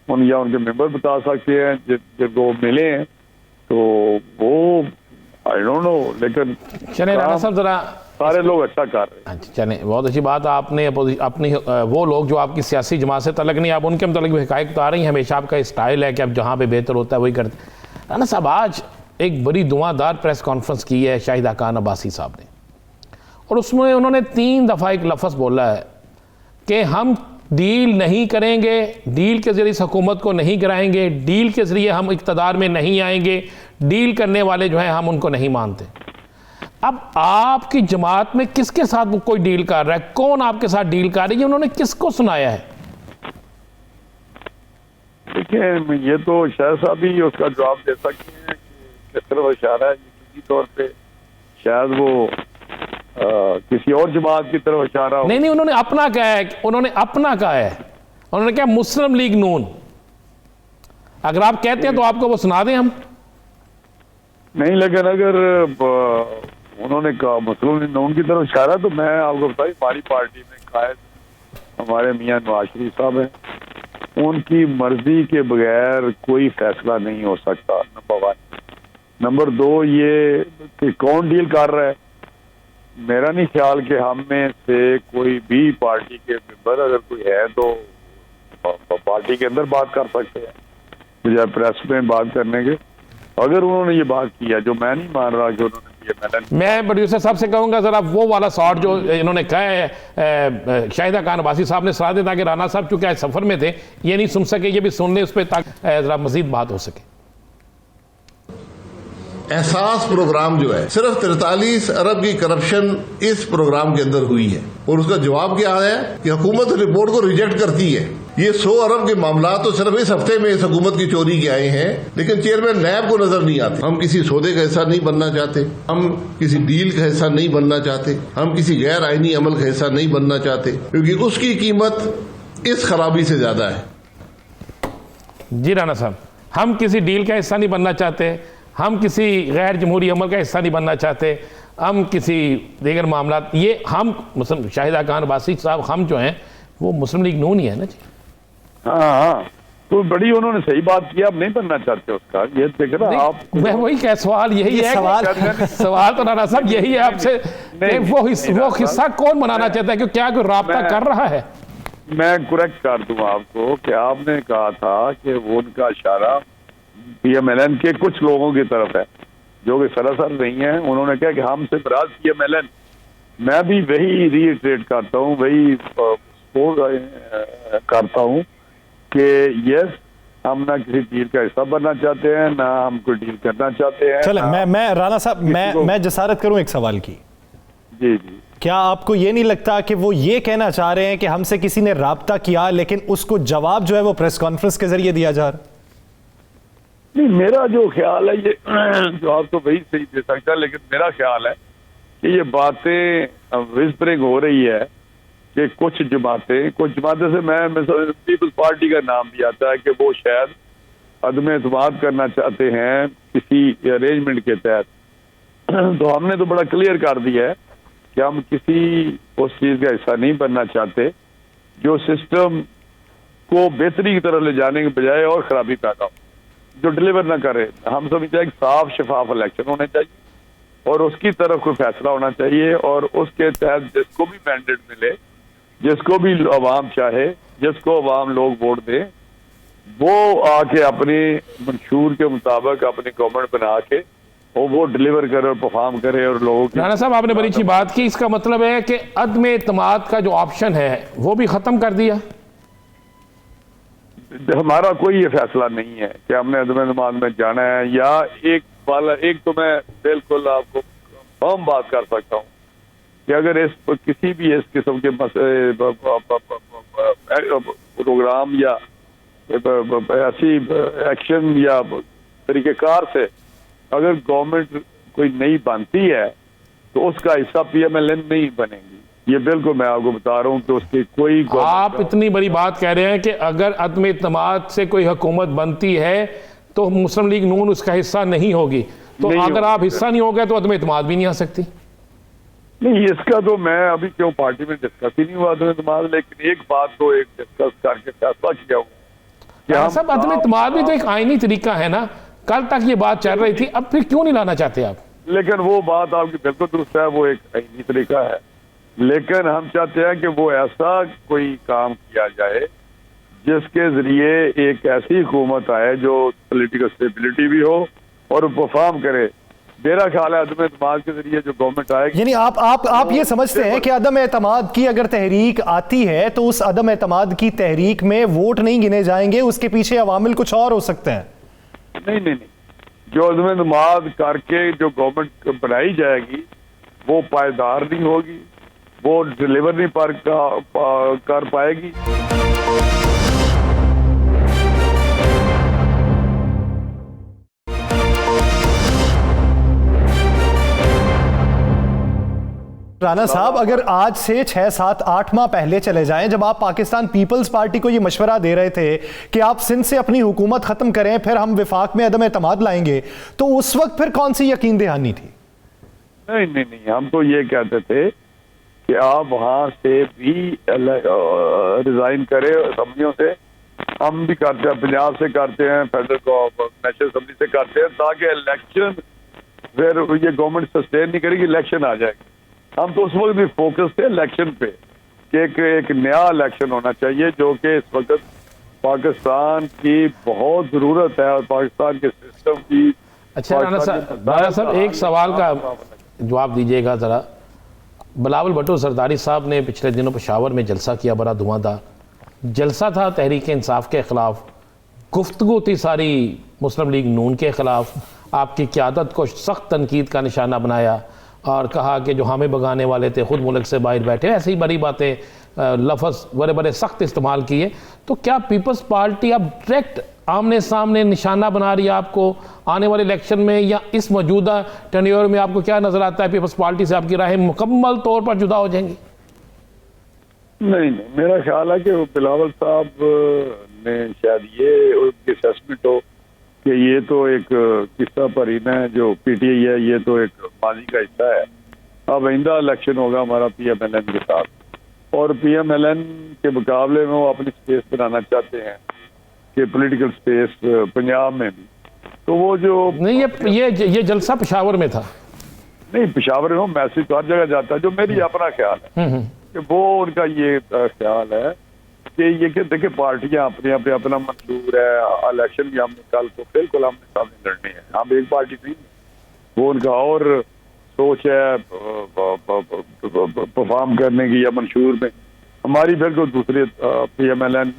या उनके मेंबर बता सकते हैं जिनको मिले हैं, तो वो आई डोंट नो, लेकिन चले राणा साहब जरा सारे लोग अच्छा कर रहे हैं। हाँ जी, चले, बहुत अच्छी बात। आपने अपनी वो लोग जो आपकी सियासी जमात से तलक नहीं, आप उनके मतलब भी हकायक तो आ रही हैं, हमेशा आपका स्टाइल है कि आप जहाँ पे बेहतर होता है वही करते। राणा साहब आज एक बड़ी धुआंधार प्रेस कॉन्फ्रेंस की है शाहिदा खान अब्बासी साहब ने, और उसमें उन्होंने 3 दफ़ा एक लफ्ज़ बोला है कि हम डील नहीं करेंगे, डील के ज़रिए इस हुकूमत को नहीं गिराएंगे, डील के ज़रिए हम इक़्तिदार में नहीं आएंगे, डील करने वाले जो हैं हम उनको नहीं मानते। अब आपकी जमात में किसके साथ कोई डील कर रहा है, कौन आपके साथ डील कर रही है, उन्होंने किसको सुनाया है? देखिए, ये तो शायद साहब ही उसका जवाब दे सकते हैं कि किस तरफ इशारा है। यकीनी तौर पे शायद वो किसी और जमात की तरफ इशारा हो। नहीं, उन्होंने अपना कहा है, उन्होंने अपना कहा है, उन्होंने कहा मुस्लिम लीग नून। अगर आप कहते हैं तो आपको वो सुना दें हम। नहीं, लेकिन अगर उन्होंने कहा मुस्लिम लीग नून की तरफ इशारा, तो मैं आपको बताई हमारी पार्टी में कायद हमारे मियां नवाज शरीफ साहब हैं, उनकी मर्जी के बगैर कोई फैसला नहीं हो सकता, नंबर 1। नंबर 2 ये कि कौन डील कर रहा है, मेरा नहीं ख्याल कि हम में से कोई भी पार्टी के मेंबर अगर कोई है तो पार्टी के अंदर बात कर सकते हैं बजाय प्रेस में बात करने के। अगर उन्होंने ये बात किया, जो मैं नहीं मान रहा कि उन्होंने मैं प्रोड्यूसर साहब से कहूंगा जरा वो वाला शॉट जो इन्होंने कहा है शाहिदा खान अब्बासी साहब ने सुना दे, ताकि राना साहब चूंकि आज सफर में थे ये नहीं सुन सके, ये भी सुन ले उस पर, ताकि जरा मजीद बात हो सके। एहसास प्रोग्राम जो है, सिर्फ 43 अरब की करप्शन इस प्रोग्राम के अंदर हुई है, और उसका जवाब क्या है कि हुकूमत रिपोर्ट को रिजेक्ट करती है। ये 100 अरब के मामला तो सिर्फ इस हफ्ते में इस हुकूमत की चोरी के आए हैं, लेकिन चेयरमैन नैब को नजर नहीं आते। हम किसी सौदे का हिस्सा नहीं बनना चाहते, हम किसी डील का हिस्सा नहीं बनना चाहते, हम किसी गैर आईनी अमल का हिस्सा नहीं बनना चाहते, क्योंकि उसकी कीमत इस खराबी से ज्यादा है। जी राना साहब, हम किसी डील का हिस्सा नहीं बनना चाहते, हम किसी गैर जमहूरी अमल का हिस्सा नहीं बनना चाहते, हम किसी दीगर मामला, ये हम मुस्लिम शाहिदा खान अब्बासी साहब हम जो हैं वो मुस्लिम लीग नून ही है ना जी। हाँ, तो बड़ी उन्होंने सही बात की, आप नहीं बनना चाहते उसका, ये देख ना आप। मैं वही कह, सवाल यही है, सवाल तो राना साहब यही है आपसे, वो हिस्सा कौन बनाना चाहता है, क्या कोई राब्ता कर रहा है? मैं करेक्ट कर दूं आपको कि आपने कहा था कि वो उनका इशारा PMLN के कुछ लोगों की तरफ है जो कि सरासर नहीं है। उन्होंने कहा कि हमसे नाराज PMLN, मैं भी वही रीइटरेट करता हूँ, वही करता हूँ कि यस, हम ना किसी डील का हिस्सा बनना चाहते हैं, ना हम कोई डील करना चाहते हैं। चले, मैं राना साहब मैं जसारत करूं एक सवाल की। जी, क्या आपको ये नहीं लगता कि वो ये कहना चाह रहे हैं कि हमसे किसी ने राब्ता किया, लेकिन उसको जवाब जो है वो प्रेस कॉन्फ्रेंस के जरिए दिया जा रहा? नहीं, मेरा जो ख्याल है, ये जवाब तो वही सही दे सकता है, लेकिन मेरा ख्याल है कि ये बातें विस्परिंग हो रही है कि कुछ जमातें से मैं पीपल्स पार्टी का नाम भी आता है कि वो शायद अदम एतमाद करना चाहते हैं किसी अरेंजमेंट के तहत। तो हमने तो बड़ा क्लियर कर दिया है कि हम किसी उस चीज़ का हिस्सा नहीं बनना चाहते जो सिस्टम को बेहतरी की तरफ ले जाने के बजाय और खराबी पैदा हो, जो डिलीवर ना करे। हम समझते हैं कि साफ शफाफ इलेक्शन होने चाहिए और उसकी तरफ कोई फैसला होना चाहिए, और उसके तहत जिसको भी मैंडेट मिले, जिसको भी अवाम चाहे, जिसको अवाम लोग वोट दें, वो आके अपने मंशूर के मुताबिक अपनी गवर्नमेंट बना के और वो डिलीवर करे और परफॉर्म करे और लोगों की। राना साहब, आपने बड़ी अच्छी बात की। इसका मतलब है कि अदम एतमाद का जो ऑप्शन है वो भी खत्म कर दिया। हमारा कोई ये फैसला नहीं है कि हमने अदम एतमाद में जाना है, या एक तो मैं बिल्कुल आपको फर्म बात कर सकता हूँ कि अगर इस किसी भी इस किस्म के प्रोग्राम या ऐसी एक्शन या तरीक़ेकार से अगर गवर्नमेंट कोई नई बनती है तो उसका हिस्सा PMLN नहीं बनेगी। ये बिल्कुल मैं आपको बता रहा हूँ कि उसकी कोई आप इतनी बड़ी बात कह रहे हैं कि अगर अदम इत्तेमाद से कोई हुकूमत बनती है तो मुस्लिम लीग नून उसका हिस्सा नहीं होगी, तो नहीं अगर आप हिस्सा नहीं हो गए तो अदम इत्तेमाद भी नहीं आ सकती। नहीं, इसका तो मैं अभी क्यों पार्टी में डिस्कस ही नहीं हुआ अदम इत्तेमाद, लेकिन एक बात तो एक डिस्कस करके फैसला किया हुआ। सब अदम इत्तेमाद भी तो एक आईनी तरीका है ना, कल तक ये बात चल रही थी, अब फिर क्यों नहीं लाना चाहते आप? लेकिन वो बात आपकी बिल्कुल दुरुस्त है, वो एक आईनी तरीका है, लेकिन हम चाहते हैं कि वो ऐसा कोई काम किया जाए जिसके जरिए एक ऐसी हुकूमत आए जो पॉलिटिकल स्टेबिलिटी भी हो और परफॉर्म करे। मेरा ख्याल है अदम एतमाद के जरिए जो गवर्नमेंट आएगी, यानी आप ये समझते हैं कि अदम एतमाद की अगर तहरीक आती है तो उस अदम एतमाद की तहरीक में वोट नहीं गिने जाएंगे, उसके पीछे अवामिल कुछ और हो सकते हैं? नहीं, जो अदम एतमाद करके जो गवर्नमेंट बनाई जाएगी वो पायदार नहीं होगी, वो डिलीवर नहीं कर पाएगी। राना साहब, अगर आज से 6, 7, 8 माह पहले चले जाएं, जब आप पाकिस्तान पीपल्स पार्टी को ये मशवरा दे रहे थे कि आप सिंध से अपनी हुकूमत खत्म करें फिर हम विफाक में अदम एतमाद लाएंगे, तो उस वक्त फिर कौन सी यकीन दहानी थी? नहीं, हम तो ये कहते थे कि आप वहां से भी रिजाइन करें असम्बलियों से, हम भी करते हैं, पंजाब से करते हैं, फेडरल नेशनल असम्बली से करते हैं, ताकि इलेक्शन फिर ये गवर्नमेंट सस्टेन नहीं करेगी, इलेक्शन आ जाएगी। हम तो उस वक्त भी फोकस थे इलेक्शन पे कि एक नया इलेक्शन होना चाहिए जो कि इस वक्त पाकिस्तान की बहुत जरूरत है और पाकिस्तान के सिस्टम की। अच्छा राना साहब, एक सवाल का जवाब दीजिएगा जरा। बिलावल भुट्टो जरदारी साहब ने पिछले दिनों पेशावर में जलसा किया, बड़ा धुआंधार जलसा था तहरीक इंसाफ के खिलाफ, गुफ्तगू थी सारी मुस्लिम लीग नून के खिलाफ, आपकी क़यादत को सख्त तनकीद का निशाना बनाया और कहा कि जो हमें भगाने वाले थे खुद मुल्क से बाहर बैठे, ऐसी बड़ी बातें लफ्ज़ बड़े बड़े सख्त इस्तेमाल किए। तो क्या पीपल्स पार्टी अब डायरेक्ट आमने सामने निशाना बना रही है आपको आने वाले इलेक्शन में, या इस मौजूदा टेन्योर में आपको क्या नजर आता है पीपल्स पार्टी से आपकी राहें मुकम्मल तौर पर जुदा हो जाएंगी? नहीं, मेरा ख्याल है कि बिलावल साहब ने शायद ये उनकी असेसमेंट हो कि ये तो एक किस्सा परीना है जो PTI है, ये तो एक माजी का हिस्सा है। अब आइंदा इलेक्शन होगा हमारा PMLN के साथ, और PMLN के मुकाबले में वो अपनी स्पेस बनाना चाहते हैं कि पॉलिटिकल स्पेस पंजाब में भी। तो वो जो नहीं, ये जलसा पेशावर में था। नहीं, पेशावर में मैसेज तो हर जगह जाता है, जो मेरी अपना ख्याल है कि वो उनका ये ख्याल है कि ये कि देखिए पार्टियां अपने अपना मंशूर है, इलेक्शन भी हमने कल को बिल्कुल हमने सामने लड़ने हैं, हम एक पार्टी नहीं, वो उनका और सोच है परफॉर्म करने की या मंशूर में। हमारी बिल्कुल दूसरी PMLN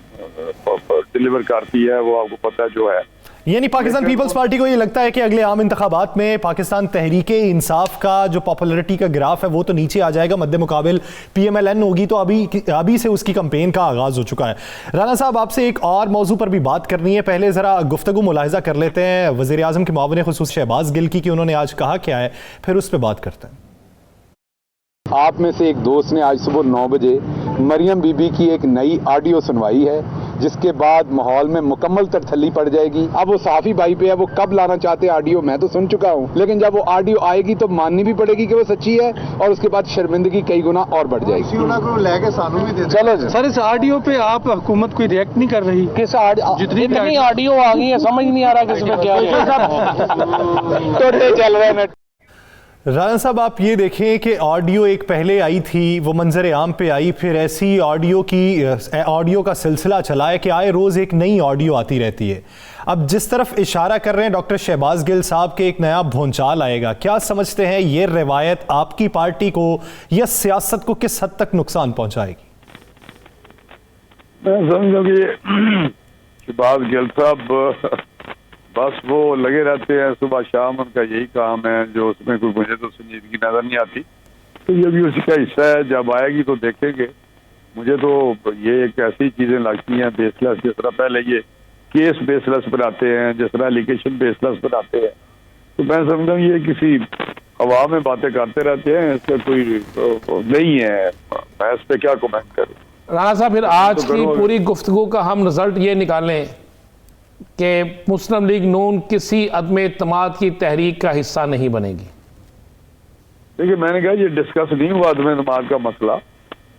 डिलीवर करती है, वो आपको पता है जो है। यानी पाकिस्तान पीपल्स पार्टी को ये लगता है कि अगले आम इंतखाबात में पाकिस्तान तहरीक इंसाफ का जो पॉपुलरिटी का ग्राफ है वो तो नीचे आ जाएगा, मद्दे मुकाबिल PMLN होगी, तो अभी से उसकी कंपेन का आगाज़ हो चुका है। राना साहब, आपसे एक और मौजू पर भी बात करनी है, पहले ज़रा गुफ्तगू मुलाहिजा कर लेते हैं वज़ीर आज़म के मुआविन खुसूस शहबाज गिल की कि उन्होंने आज कहा क्या है, फिर उस पर बात करते हैं। आप में से एक दोस्त ने आज सुबह 9 बजे मरियम बीबी की एक नई ऑडियो सुनवाई है, जिसके बाद माहौल में मुकम्मल तरथली पड़ जाएगी। अब वो सहाफ़ी भाई पे है, वो कब लाना चाहते हैं ऑडियो मैं तो सुन चुका हूँ, लेकिन जब वो ऑडियो आएगी तो माननी भी पड़ेगी कि वो सच्ची है, और उसके बाद शर्मिंदगी कई गुना और बढ़ जाएगी। चलो सर, इस ऑडियो पे आप हुकूमत कोई रिएक्ट नहीं कर रही? किस जितनी ऑडियो आ गई है समझ नहीं आ रहा किसमें क्या तो चल रहे हैं। राना साहब, आप ये देखें कि ऑडियो एक पहले आई थी, वो मंजर आम पे आई, फिर ऐसी ऑडियो का सिलसिला चला है कि आए रोज़ एक नई ऑडियो आती रहती है। अब जिस तरफ इशारा कर रहे हैं डॉक्टर शहबाज गिल साहब के एक नया भूंचाल आएगा, क्या समझते हैं ये रिवायत आपकी पार्टी को या सियासत को किस हद तक नुकसान पहुंचाएगी? मैं समझूं कि शहबाज गिल साहब बस वो लगे रहते हैं सुबह शाम, उनका यही काम है जो उसमें कोई मुझे तो संजीदगी नजर नहीं आती। तो ये भी उसी का हिस्सा है, जब आएगी तो देखेंगे। मुझे तो ये एक ऐसी चीजें लगती हैं बेसलेस, जिस तरह पहले ये केस बेसलेस बनाते हैं, जिस तरह एलिगेशन बेसलेस बनाते हैं, तो मैं समझता हूँ ये किसी हवा में बातें करते रहते हैं, इसका कोई नहीं है। मैं इस पे क्या कमेंट करूँ। राणा साहब, फिर आज की पूरी गुफ्तगू का हम रिजल्ट ये निकालें कि मुस्लिम लीग नून किसी अदम इत्तेमाद की तहरीक का हिस्सा नहीं बनेगी। देखिए, मैंने कहा ये डिस्कस नहीं हुआ अदम इत्तेमाद का मसला,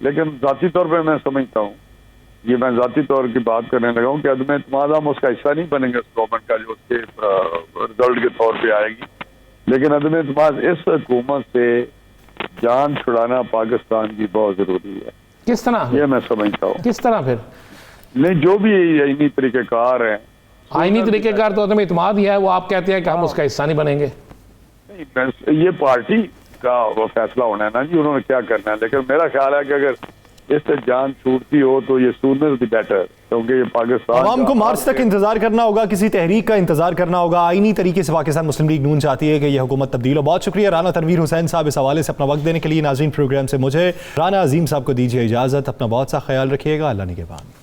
लेकिन जाती तौर पे मैं समझता हूँ, ये मैं जाती तौर की बात करने लगा हूँ कि अदम इत्तेमाद हम उसका हिस्सा नहीं बनेंगे, उस गवर्नमेंट का जो उसके रिजल्ट के तौर पे आएगी। लेकिन अदम इत्तेमाद इस हुकूमत से जान छुड़ाना पाकिस्तान की बहुत जरूरी है। किस तरह? ये मैं समझता हूँ। किस तरह? फिर नहीं, जो भी आईनी तरीक़ेकार हैं, आईनी तरीक़ेकार तो अदम इत्तेमाद ही है, वो आप कहते हैं कि हम उसका हिस्सा नहीं बनेंगे। नहीं, ये पार्टी का वो फैसला होना है ना जी, उन्होंने क्या करना है। लेकिन मेरा ख्याल है कि अगर इससे जान छूटती हो तो ये सूनर द बेटर, क्योंकि ये पाकिस्तान आवाम को मार्च तक इंतजार करना होगा, किसी तहरीक का इंतजार करना होगा। आईनी तरीके से पाकिस्तान मुस्लिम लीग नून चाहती है कि यह हुकूमत तब्दील हो। बहुत शुक्रिया राना तनवीर हुसैन साहब इस हवाले से अपना वक्त देने के लिए। नाज़रीन, प्रोग्राम से मुझे राना अजीम साहब को दीजिए इजाज़त। अपना बहुत सा ख्याल रखिएगा। अल्लाह निगहबान।